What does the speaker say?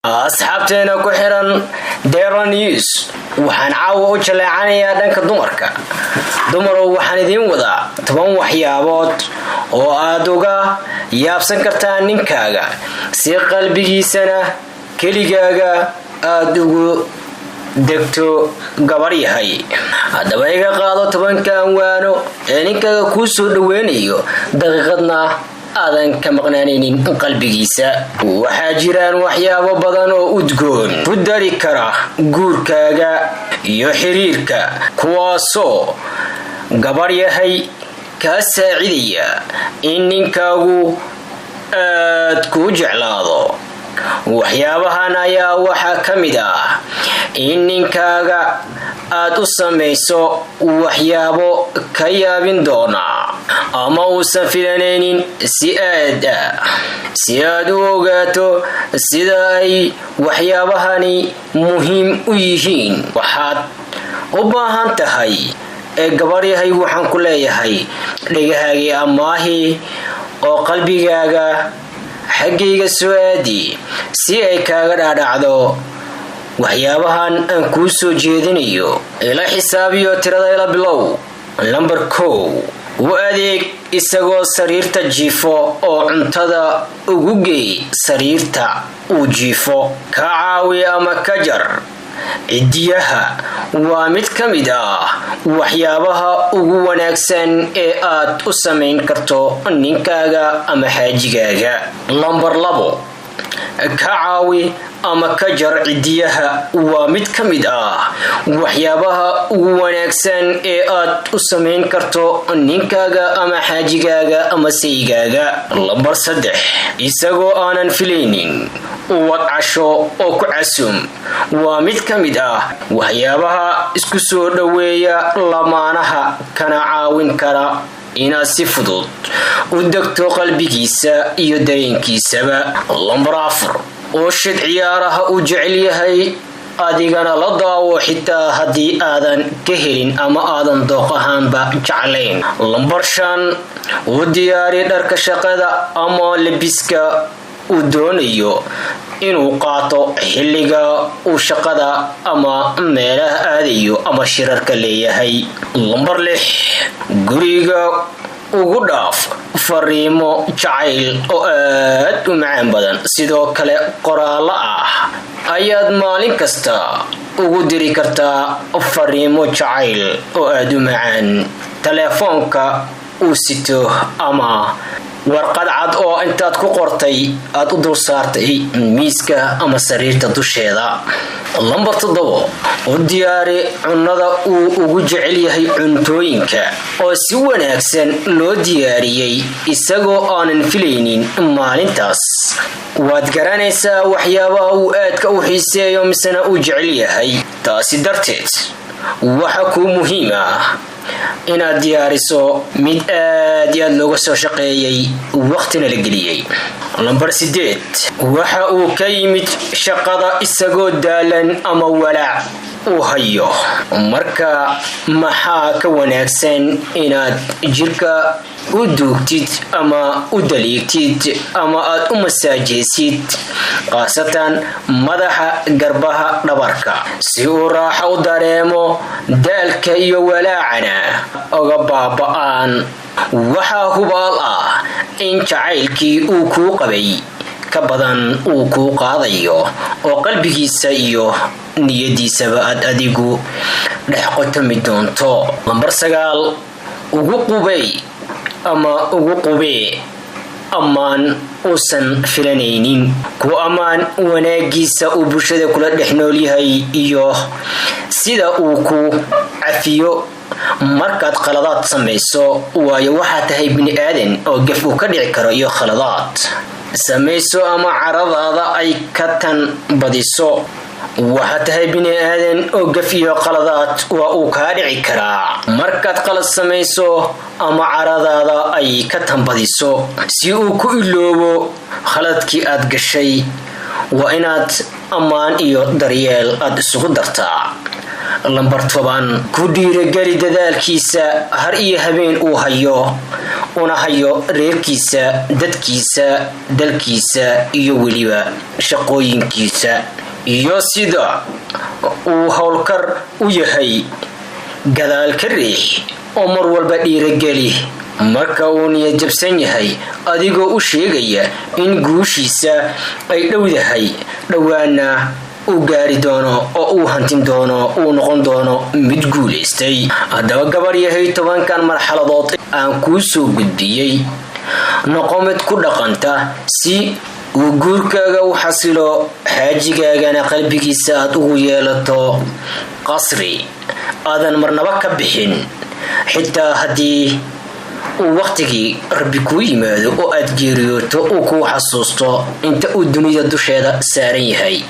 asxaabteena ku xiran Daily News waxaan caawa u jaleecanayaa dhanka dumarka. Dumarow waxaan idin wadaa 10 waxyaabood oo aad uga yaabsan kartaa ninkaaga si qalbigiisana keligaaga aad ugu degto gabar yahay. Haddaba iga qaado 10 waano ee ninkaaga ku soo dhaweynayo daqiiqadna aadan ka maqnaanaynin qalbigiisa. Waxaa jiraan waxyaabo badan oo udgoon ku dari kara guurkaaga iyo xiriirka, kuwaasoo gabar yahay ka saacidaya in ninkaagu aad ku jeclaado. Waxyaabahan ayaa waxaa ka mid ah in ninkaaga aad u samayso waxyaabo ka yaabin doona ama uusan filanaynin si aad u ogaato sida ay waxyaabahani muhiim u yihiin. Waxaad u baahan tahay gabar yahay waxaan ku leeyahay dhagahaagii amaahi oo qalbigaaga xaggayga soo aadi si ay kaaga dhaadhacdo waxyaabahan aan kuu soo jeedinayo. Ila xisaabiyo tirada ila bilow. Number 1, u adeeg isagoo sariirta jiifo oo cuntada ugu geey sariirta uu jiifo. Ka caawi ama ka jar cidiyaha waa mid ka mid ah waxyaabaha ugu wanaagsan ee aad u samayn karto ninkaaga ama xaajigaaga. Number 2, ka caawi ama ka jar cidiyaha waa mid ka mid ah waxyaabaha ugu wanaagsan ee aad u samayn karto ninkaaga ama xaajigaaga ama saygaaga. Number 3, isagoo aanan filaynin wad casho oo ku casum waa mid ka mid ah waxyaabaha isku soo dhaweeya lamaanaha kana caawin kara inaad si fudud u degto qalbigiisa iyo dareenkiisaba. Number 4, oo shid ciyaaraha u jecel yahay adigana la daawo xitaa haddii aadan ka helin ama aadan dooq ahaanba jeclayn. Number 5, u diyaari dharka shaqada ama labiska uu doonayo inuu qaato xilliga uu shaqada ama meelaha aadayo ama shirarka leeyahay. Number 6, guriga ugu dhaaf fariimo jacayl oo aad u macaan badan. Sidoo kale qoraalo ah ayaad maalin kasta ugu diri kartaa fariimo jacayl oo aad u macaan telefoonka uu sito ama warqad cad oo intaad ku qortay aad u dul saartay miiska ama sariirta dusheeda. Number 7, u diyaari cunnada uu ugu jecel yahay cuntooyinka oo si wanaagsan loo diyaariyay isagoo aanan filaynin maalintaas. Waad garanaysaa waxyaabaha uu aadka u xiiseeyo misena uu jecel yahay. Taasi darteed waxa kuu muhiim ah inaad diyaariso mid aad iyo aad looga soo shaqeeyay waqtina la geliyay. Number 8, waxa uu ka yimid shaqada isagoo daalan ama walaac uu hayo. Marka maxaa ka wanaagsan inaad jirka u duugtid ama u daliigtid ama aad u masaajeysid qaasatan madaxa, garbaha, dhabarka si uu raaxo u dareemo daalka iyo walaacana oga baaba'aan. Waxaa hubaal ah in jacaylkii uu kuu qabay ka badan uu kuu qaadayo oo qalbigiisa iyo niyadiisaba aad adigu dhex qotami doonto. Number 9, ugu qubee ammaan uusan filanaynin. Ku ammaan wanaagiisa uu bulshada kula dhex nool yahay iyo sida uu ku cafiyo markaad khaladaad samayso, waayo waxaa tahay bini aadan oo gaf uu ka dhici karo iyo khaladaad samayso ama caradaada ay ka tan badiso. waxaa tahay bini aadan oo gaf iyo qaladaad waa uu kaa dhici karaa markaad qalad samayso ama caradaada ay ka tanbadiso. Si uu ku iloobo khaladkii aad gashay waa inaad ammaan iyo daryeel aad isugu dartaa. Number 10, ku dhiirigeli dadaalkiisa har iyo habeen uu hayo una hayo reerkiisa, dadkiisa, dalkiisa iyo weliba shaqooyinkiisa, iyo sida uu howlkar u yahay gadaal ka riix oo mar walba dhiirageli marka uu niyadjabsan yahay, adigoo u sheegaya in guushiisa ay dhowdahay, dhowaana uu gaari doono oo uu hantin doono, uu noqon doono mid guulaystay. haddaba gabar yahay 10kan marxaladood aan kuu soo gudbiyey, noqo mid ku dhaqanta si uu guurkaaga u xasilo, xaajigaagana qalbigiisa aad ugu yeelato qasri aadan marnaba ka bixin, xitaa haddii uu waqtigii rabbi kuu yimaado oo aad geeriyooto uu kuu xasuusto inta uu dunida dusheeda saaran yahay.